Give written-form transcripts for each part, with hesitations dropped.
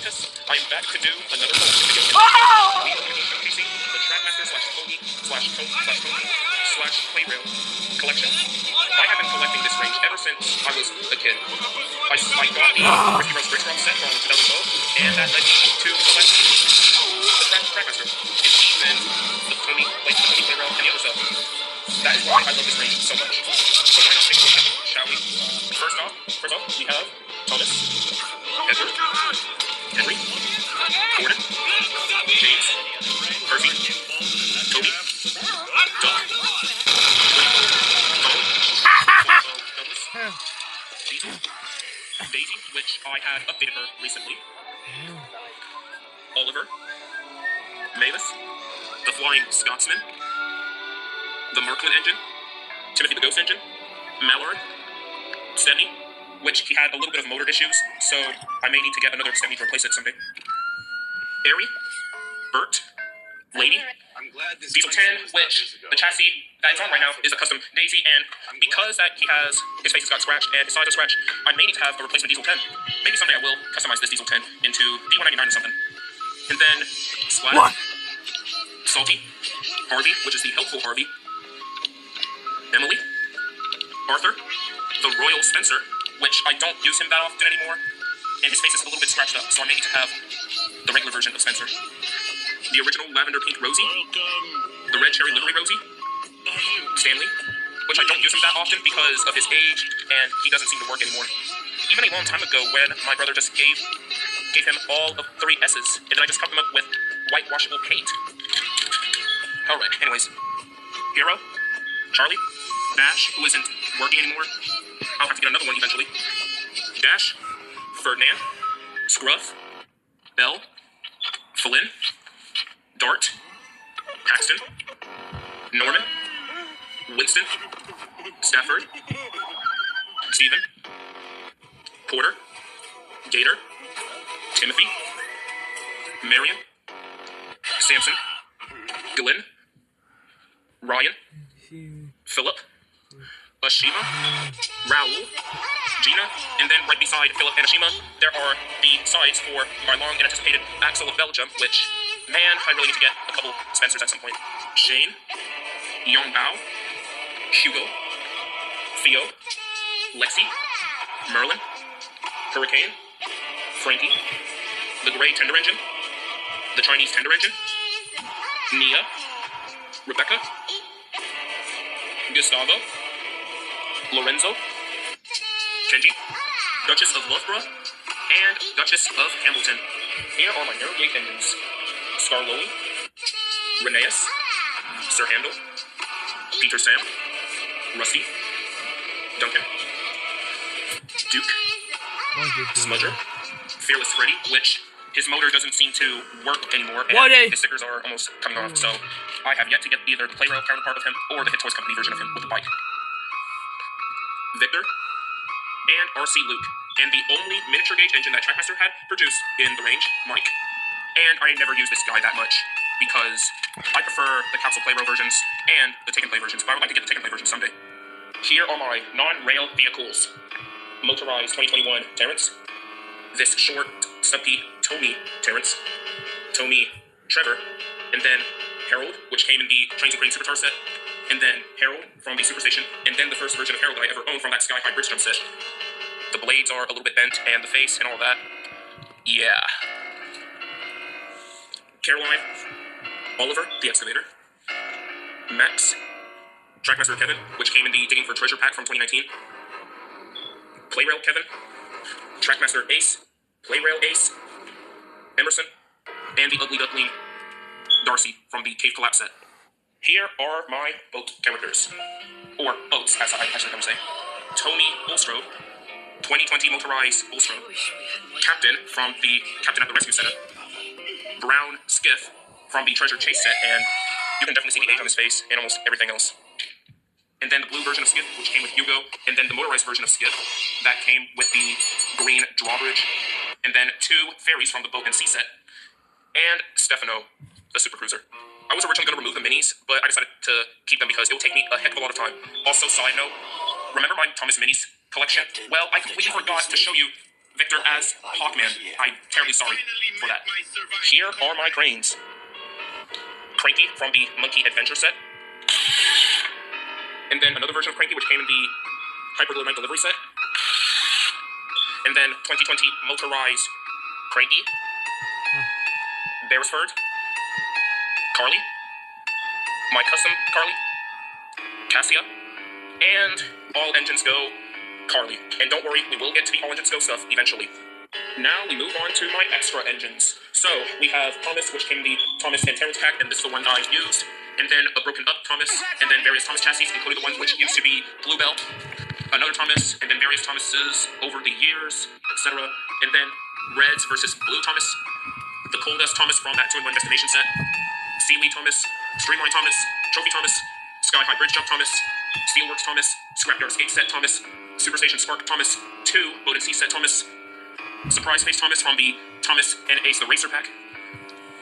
Status, I am back to do another collection video. We are going to be showcasing the Trackmaster /Pony/Tony/Playrail collection. I have been collecting this range ever since I was a kid. I got the Risky Rose Bridge Rock set from 2012, and that led me to collect the Trackmaster, and even the Tony Playrail, and the other stuff. That is why I love this range so much. So why not take a look at it, shall we? First off, we have Thomas, Edward, Henry, Gordon, James, Percy, Toby, Doug, Douglas, Daisy, which I had updated her recently, Oliver, Mavis, the Flying Scotsman, the Markland Engine, Timothy the Ghost Engine, Mallard, Stepney, which he had a little bit of motor issues, so I may need to get another Stepney to replace it someday. Airy, Bert, Lady, Diesel 10, which the chassis that it's on right now is a custom Daisy, and because that his face has got scratched and his sides are scratched, I may need to have a replacement Diesel 10. Maybe someday I will customize this Diesel 10 into D199 or something. And then Splat, Salty, Harvey, which is the helpful Harvey, Emily, Arthur, the Royal Spencer, which I don't use him that often anymore, and his face is a little bit scratched up, so I may need to have the regular version of Spencer. The original Lavender Pink Rosie, the Red Cherry Livery Rosie, Stanley, which I don't use him that often because of his age, and he doesn't seem to work anymore. Even a long time ago when my brother just gave him all of 3 S's, and then I just covered them up with whitewashable paint. Alright, anyways. Hero, Charlie, Dash, who isn't working anymore. I'll have to get another one eventually. Dash, Ferdinand, Scruff, Bell, Flynn, Dart, Paxton, Norman, Winston, Stafford, Stephen, Porter, Gator, Timothy, Marion, Samson, Glenn, Ryan, Philip, Ashima, Raoul, Gina, and then right beside Philip and Ashima, there are the sides for our long and anticipated Axel of Belgium, which, man, I really need to get a couple Spencers at some point. Shane, Yong Bao, Hugo, Theo, Lexi, Merlin, Hurricane, Frankie, the Grey Tender Engine, the Chinese Tender Engine, Nia, Rebecca, Gustavo, Lorenzo, Kenji, Duchess of Loughborough, and Duchess of Hamilton. Here are my Narrowgate engines. Scarloli, Rheneas, Sir Handel, Peter Sam, Rusty, Duncan, Duke, Smudger, Fearless Freddy, which his motor doesn't seem to work anymore, and his stickers are almost coming off, so I have yet to get either the Playrail counterpart of him or the Hit Toys Company version of him with the bike. Victor, and RC Luke, and the only miniature gauge engine that Trackmaster had produced in the range, Mike. And I never used this guy that much, because I prefer the Capsule Playrail versions and the Take and Play versions, but I would like to get the Take and Play version someday. Here are my non-rail vehicles. Motorized 2021 Terrence, this short, stumpy Tommy Terrence, Tommy Trevor, and then Harold, which came in the Trains and Cranes Superstar set, and then Harold from the Superstation, and then the first version of Harold that I ever owned from that Sky High Bridge Jump set. The blades are a little bit bent, and the face, and all that. Yeah. Caroline, Oliver, the Excavator, Max, Trackmaster Kevin, which came in the Digging for Treasure pack from 2019, Playrail Kevin, Trackmaster Ace, Playrail Ace, Emerson, and the Ugly Duckling Darcy from the Cave Collapse set. Here are my boat characters, or boats, as I actually come to say. Tony Bulstrode, 2020 motorized Bulstrode, Captain from the Captain at the Rescue setup, Brown Skiff from the Treasure Chase set, and you can definitely see the age on his face and almost everything else. And then the blue version of Skiff, which came with Hugo, and then the motorized version of Skiff that came with the green drawbridge, and then 2 ferries from the Boat and Sea set, and Stefano, the Super Cruiser. I was originally going to remove the minis, but I decided to keep them because it will take me a heck of a lot of time. Also, side note, remember my Thomas Minis collection? Well, I completely forgot to show you Victor as Hawkman. I'm terribly sorry for that. Here are my cranes. Cranky from the Monkey Adventure set. And then another version of Cranky, which came in the Hyperglow Night Delivery set. And then 2020 Motorized Cranky. Beresford. Carly. My custom Carly. Cassia. And All Engines Go Carly. And don't worry, we will get to the All Engines Go stuff eventually. Now we move on to my extra engines. So we have Thomas, which came in the Thomas and Terrence pack, and this is the one I used. And then a broken up Thomas, and then various Thomas chassis, including the ones which used to be Bluebell. Another Thomas, and then various Thomases over the years, etc. And then Reds versus Blue Thomas. The Coldest Thomas from that 2-in-1 Destination set. Seaweed Thomas. Streamline Thomas. Trophy Thomas. Sky High Bridge Jump Thomas. Steelworks Thomas. Scrapyard Skate Set Thomas. Superstation Spark Thomas. 2 Boat and Sea Set Thomas. Surprise Face Thomas from the Thomas and Ace the Racer pack.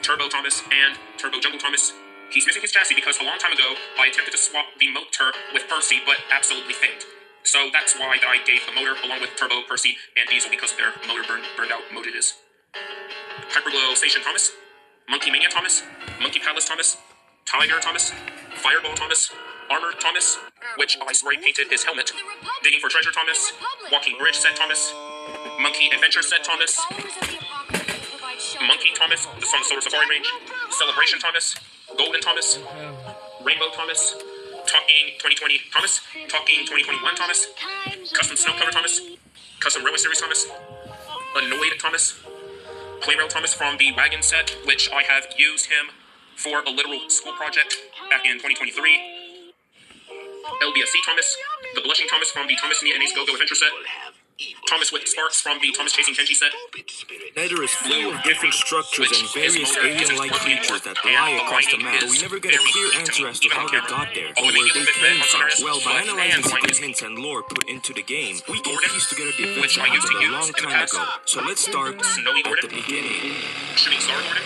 Turbo Thomas and Turbo Jungle Thomas. He's missing his chassis because a long time ago I attempted to swap the motor with Percy, but absolutely failed. So that's why I gave the motor along with Turbo, Percy, and Diesel because of their motor burned out mode it is. Hyperglow Station Thomas. Monkey Mania Thomas. Monkey Palace Thomas. Tiger Thomas. Fireball Thomas. Armor Thomas, which I spray painted his helmet. Digging for Treasure Thomas. Walking Bridge Set Thomas. Monkey Adventure Set Thomas. Monkey Thomas, the Sun Solar Safari Range. Celebration Thomas. Golden Thomas. Rainbow Thomas. Talking 2020 Thomas. Talking 2021 Thomas. Custom Snow Cover Thomas. Custom Railway Series Thomas. Annoyed Thomas. Playrail Thomas from the Wagon set, which I have used him for a literal school project back in 2023. LBSC Thomas. The Blushing Thomas from the Thomas and Ace Go-Go Adventure set. Thomas with Sparks from the Thomas Chasing Genji set. Nether is full of different structures and various alien-like creatures that lie across the map, but we never get a clear answer as to how they got there, or where they came from. Well, by analyzing secret hints and lore put into the game, we can piece together the events that happened a long time ago. So let's start at the beginning. Shooting Star Gordon.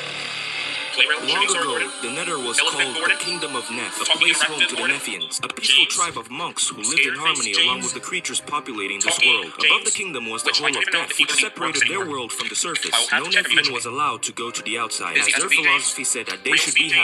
Long ago, the Nether was called the Kingdom of Neth, a place home to the Nethians, a peaceful tribe of monks who lived in harmony along with the creatures populating this world. Above the kingdom was the Hole of Death, which separated their world from the surface. No Nethian was allowed to go to the outside, as their philosophy said that they should be